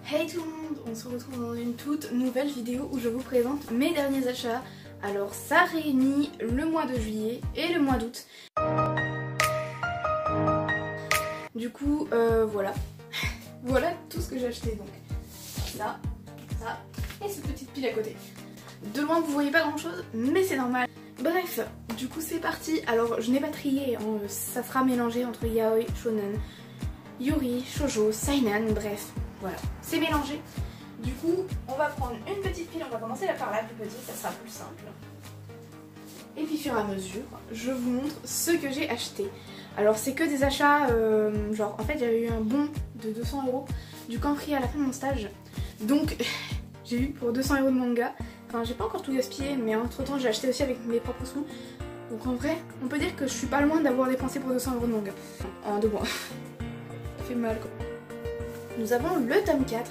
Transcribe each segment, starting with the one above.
Hey tout le monde, on se retrouve dans une toute nouvelle vidéo où je vous présente mes derniers achats. Alors ça réunit le mois de juillet et le mois d'août. Du coup voilà. Voilà tout ce que j'ai acheté donc. Ça et cette petite pile à côté. De loin vous voyez pas grand chose mais c'est normal. Bref, du coup c'est parti. Alors je n'ai pas trié, hein. Ça sera mélangé entre yaoi, shonen, yuri, shoujo, seinen, bref. Voilà, c'est mélangé. Du coup, on va prendre une petite pile, on va commencer par la plus petite, ça sera plus simple. Et puis, au fur et à mesure, je vous montre ce que j'ai acheté. Alors, c'est que des achats, genre, en fait, j'avais eu un bon de 200 € du Campri à la fin de mon stage. Donc, j'ai eu pour 200 € de manga. Enfin, j'ai pas encore tout gaspillé, mais entre temps, j'ai acheté aussi avec mes propres sous. Donc, en vrai, on peut dire que je suis pas loin d'avoir dépensé pour 200 € de manga. En 2 mois. Ça fait mal, quoi. Nous avons le tome 4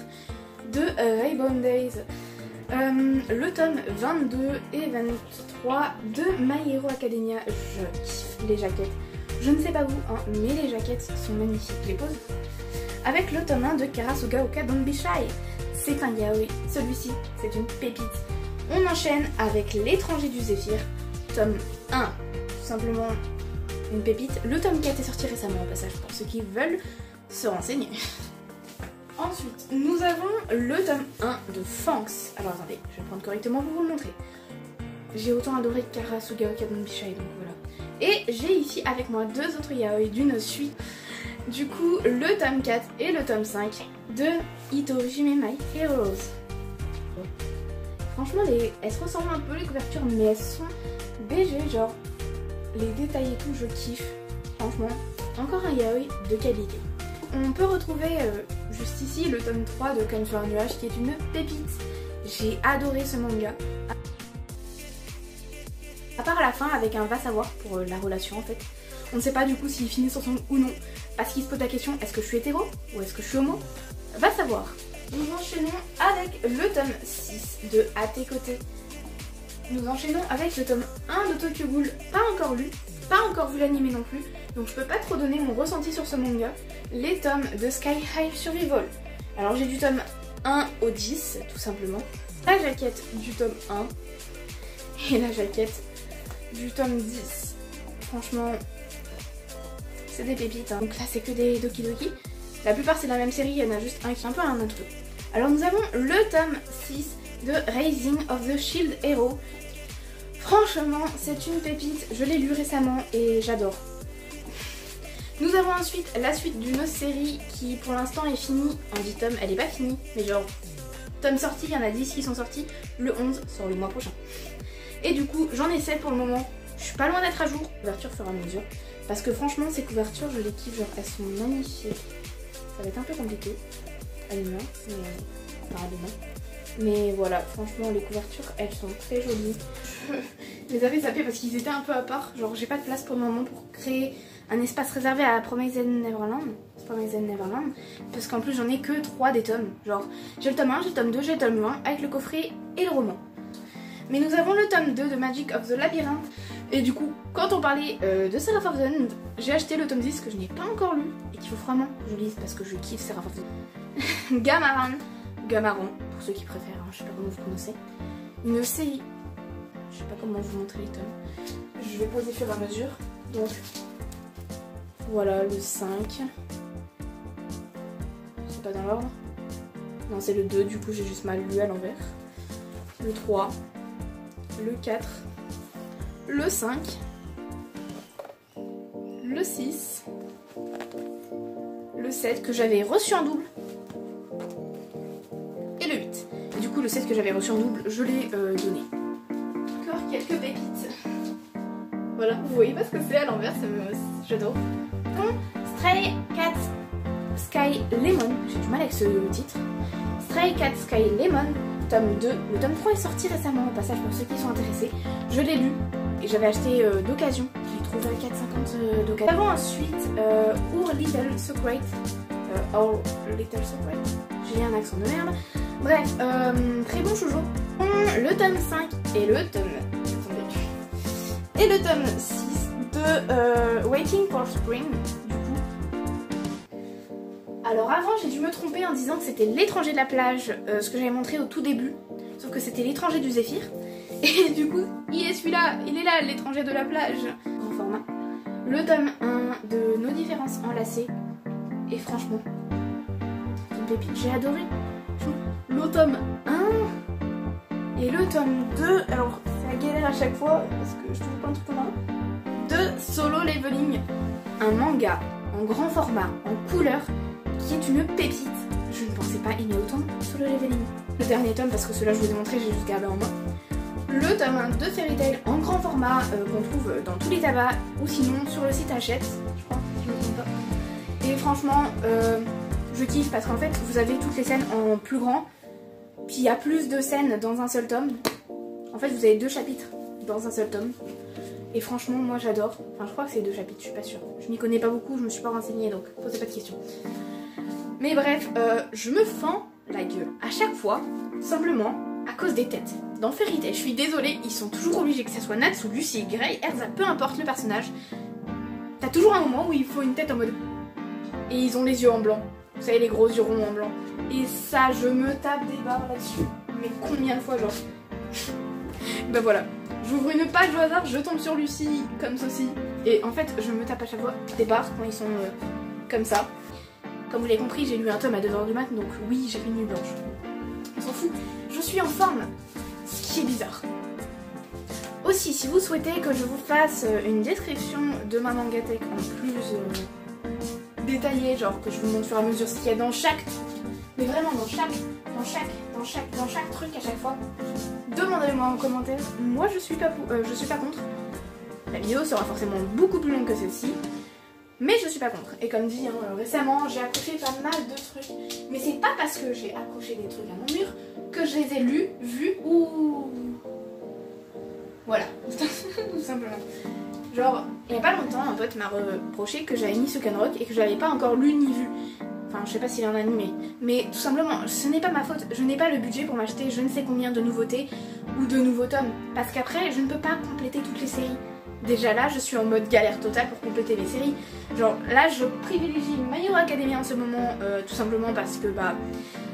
de Rainbow Days, le tome 22 et 23 de My Hero Academia. Je kiffe les jaquettes. Je ne sais pas vous, hein, mais les jaquettes sont magnifiques. Les poses. Avec le tome 1 de Karasuga Oka Don't Be Shy. C'est un yaoi. Celui-ci, c'est une pépite. On enchaîne avec L'étranger du Zéphyr, tome 1. Tout simplement une pépite. Le tome 4 est sorti récemment au passage pour ceux qui veulent se renseigner. Ensuite, nous avons le tome 1 de Fanx. Alors attendez, je vais prendre correctement pour vous le montrer. J'ai autant adoré Karasuga Oka Don't Be Shy, donc voilà. Et j'ai ici avec moi deux autres yaoi d'une suite. Du coup, le tome 4 et le tome 5 de Hitohime My Heroes. Franchement, elles se ressemblent un peu les couvertures, mais elles sont BG, genre les détails et tout, je kiffe. Franchement, encore un yaoi de qualité. On peut retrouver juste ici le tome 3 de Comme sur un nuage qui est une pépite. J'ai adoré ce manga. À part à la fin avec un va savoir pour la relation en fait. On ne sait pas du coup s'ils finissent ensemble ou non. Parce qu'ils se posent la question, est-ce que je suis hétéro ou est-ce que je suis homo? Va savoir. Nous enchaînons avec le tome 6 de À tes côtés. Nous enchaînons avec le tome 1 de Tokyo Ghoul, pas encore lu. Pas encore vu l'anime non plus, donc je peux pas trop donner mon ressenti sur ce manga. Les tomes de Sky High Survival. Alors j'ai du tome 1 au 10, tout simplement. La jaquette du tome 1 et la jaquette du tome 10. Franchement, c'est des pépites, hein. Donc là c'est que des Doki Doki. La plupart c'est la même série, il y en a juste un qui est un peu un autre. Alors nous avons le tome 6 de Rising of the Shield Hero. Franchement, c'est une pépite, je l'ai lu récemment et j'adore. Nous avons ensuite la suite d'une série qui pour l'instant est finie en 10 tomes, elle est pas finie, mais genre, tome sorti, il y en a 10 qui sont sortis, le 11 sort le mois prochain. Et du coup, j'en ai 7 pour le moment, je suis pas loin d'être à jour, couverture fur et à mesure, parce que franchement, ces couvertures, je les kiffe, genre, elles sont magnifiques. Ça va être un peu compliqué à l'humain, mais enfin à l'humain. Mais voilà, franchement les couvertures elles sont très jolies. Je les avais zappées parce qu'ils étaient un peu à part. Genre j'ai pas de place pour le moment pour créer un espace réservé à Promised Neverland. Parce qu'en plus j'en ai que 3 des tomes. Genre j'ai le tome 1, j'ai le tome 2, j'ai le tome 1 avec le coffret et le roman. Mais nous avons le tome 2 de Magic of the Labyrinth. Et du coup quand on parlait de Seraph of the End, j'ai acheté le tome 10 que je n'ai pas encore lu et qu'il faut vraiment que je lise parce que je kiffe Seraph of the End. Gamaron, pour ceux qui préfèrent, hein, je sais pas comment vous prononcez. Une série, je sais pas comment vous montrer les tomes. Je vais poser fur et à mesure. Donc, voilà le 5. C'est pas dans l'ordre. Non, c'est le 2, du coup j'ai juste mal lu à l'envers. Le 3, le 4, le 5, le 6, le 7 que j'avais reçu en double. Et le 8. Et du coup le 7 que j'avais reçu en double, je l'ai donné. Encore quelques pépites. Voilà, vous voyez pas ce que c'est à l'envers, j'adore. Donc, Stray Cat Sky Lemon, j'ai du mal avec ce titre. Stray Cat Sky Lemon, tome 2. Le tome 3 est sorti récemment au passage pour ceux qui sont intéressés. Je l'ai lu et j'avais acheté d'occasion. J'ai trouvé à 4,50 d'occasion. Nous avons ensuite Our Little Secret. Our Little Secret. J'ai un accent de merde. Bref, très bon shoujo. Le tome 5 et le tome... Attendez. Et le tome 6 de Waiting for Spring, du coup. Alors avant j'ai dû me tromper en disant que c'était l'étranger de la plage, ce que j'avais montré au tout début, sauf que c'était l'étranger du Zéphyr. Et du coup il est celui-là, il est là l'étranger de la plage en format. Le tome 1 de Nos différences enlacées, et franchement, une pépite, j'ai adoré. Le tome 1 et le tome 2, alors c'est la galère à chaque fois parce que je trouve pas un truc commun. De Solo Leveling, un manga en grand format, en couleur, qui est une pépite. Je ne pensais pas aimer autant Solo Leveling. Le dernier tome, parce que celui-là je vous ai montré, j'ai juste gardé en main. Le tome 1 de Fairy Tail en grand format qu'on trouve dans tous les tabacs ou sinon sur le site Hachette, je crois, si je ne me trompe pas. Et franchement, je kiffe parce qu'en fait vous avez toutes les scènes en plus grand, puis il y a plus de scènes dans un seul tome. En fait vous avez 2 chapitres dans un seul tome. Et franchement moi j'adore, enfin je crois que c'est 2 chapitres, je suis pas sûre. Je m'y connais pas beaucoup, je me suis pas renseignée donc posez pas de questions. Mais bref, je me fends la gueule à chaque fois, simplement à cause des têtes. Dans Fairy Tail, je suis désolée, ils sont toujours obligés que ce soit Natsu, Lucy, Grey, Erza, peu importe le personnage. T'as toujours un moment où il faut une tête en mode... Et ils ont les yeux en blanc. Vous savez, les gros yeux ronds en blanc. Et ça, je me tape des barres là-dessus. Mais combien de fois, genre... Ben voilà. J'ouvre une page au hasard, je tombe sur Lucy, comme ceci. Et en fait, je me tape à chaque fois des barres quand ils sont comme ça. Comme vous l'avez compris, j'ai lu un tome à 2h du mat, donc oui, j'ai fait une nuit blanche. On s'en fout. Je suis en forme, ce qui est bizarre. Aussi, si vous souhaitez que je vous fasse une description de ma mangatech en plus détaillée, genre que je vous montre au fur et à mesure ce qu'il y a dans chaque, mais vraiment dans chaque truc à chaque fois, demandez-le-moi en commentaire. Moi je suis pas contre. La vidéo sera forcément beaucoup plus longue que celle-ci, mais je suis pas contre. Et comme dit, récemment j'ai accroché pas mal de trucs, mais c'est pas parce que j'ai accroché des trucs à mon mur que je les ai lus, vus ou... Voilà, tout simplement. Genre, il y a pas longtemps, un pote m'a reproché que j'avais mis Sukanrock et que je l'avais pas encore lu ni vu. Enfin, je sais pas s'il est en animé. Mais tout simplement, ce n'est pas ma faute. Je n'ai pas le budget pour m'acheter je ne sais combien de nouveautés ou de nouveaux tomes. Parce qu'après, je ne peux pas compléter toutes les séries. Déjà là, je suis en mode galère totale pour compléter les séries. Genre là, je privilégie My Hero Academia en ce moment, tout simplement parce que bah...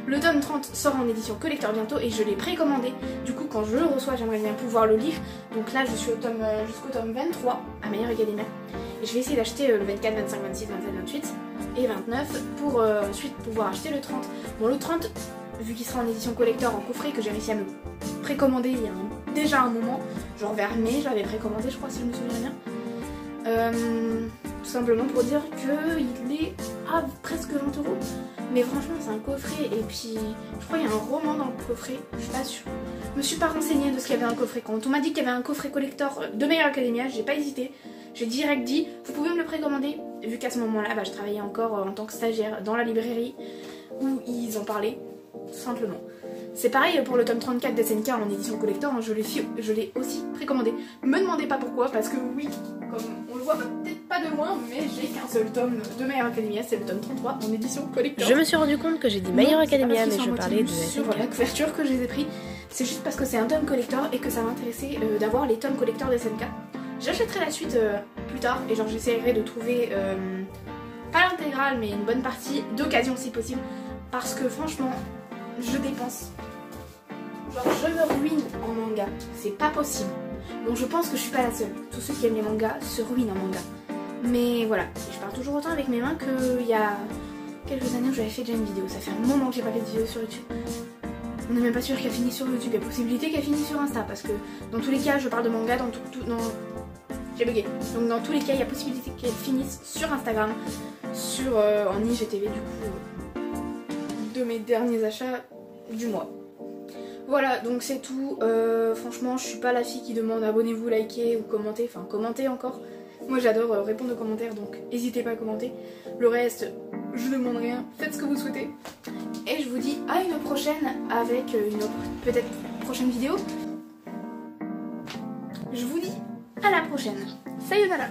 Le tome 30 sort en édition collector bientôt et je l'ai précommandé. Du coup, quand je le reçois, j'aimerais bien pouvoir le lire. Donc là, je suis jusqu'au tome 23 à My Hero Academia. Et je vais essayer d'acheter le 24, 25, 26, 27, 28 et 29 pour ensuite pouvoir acheter le 30. Bon, le 30, vu qu'il sera en édition collector en coffret, que j'ai réussi à me précommander il y a déjà un moment, genre vers mai, j'avais précommandé, je crois, si je me souviens bien. Tout simplement pour dire qu'il est à presque 20 €. Mais franchement c'est un coffret et puis je crois qu'il y a un roman dans le coffret, je suis pas sûre. Je me suis pas renseignée de ce qu'il y avait dans le coffret. Quand on m'a dit qu'il y avait un coffret collector de My Hero Academia, j'ai pas hésité. J'ai direct dit, vous pouvez me le précommander. Vu qu'à ce moment-là, bah, je travaillais encore en tant que stagiaire dans la librairie où ils en parlaient, tout simplement. C'est pareil pour le tome 34 d'SNK en édition collector, hein, je l'ai aussi précommandé. Me demandez pas pourquoi, parce que oui, comme on le voit peut-être pas de loin, mais j'ai qu'un seul tome de My Hero Academia, c'est le tome 33 en édition collector. Je me suis rendu compte que j'ai dit My Hero Academia, mais je parlais de sur la couverture que je les ai pris. C'est juste parce que c'est un tome collector et que ça m'intéressait d'avoir les tomes collector de SNK. J'achèterai la suite plus tard et genre j'essaierai de trouver pas l'intégrale mais une bonne partie d'occasion si possible, parce que franchement je dépense. Genre je me ruine en manga, c'est pas possible. Bon, je pense que je suis pas la seule. Tous ceux qui aiment les mangas se ruinent en manga. Mais voilà, et je pars toujours autant avec mes mains qu'il y a quelques années où j'avais fait déjà une vidéo. Ça fait un moment que j'ai pas fait de vidéo sur YouTube. On n'est même pas sûr qu'elle finisse sur YouTube. Il y a possibilité qu'elle finisse sur Insta parce que dans tous les cas, je parle de manga dans j'ai bugué. Donc dans tous les cas, il y a possibilité qu'elle finisse sur Instagram, sur en IGTV du coup, de mes derniers achats du mois. Voilà, donc c'est tout. Franchement, je suis pas la fille qui demande abonnez-vous, likez ou commentez. Enfin, commentez encore. Moi, j'adore répondre aux commentaires, donc n'hésitez pas à commenter. Le reste, je demande rien. Faites ce que vous souhaitez. Et je vous dis à une prochaine avec une autre, peut-être prochaine vidéo. Je vous dis à la prochaine. Sayonara.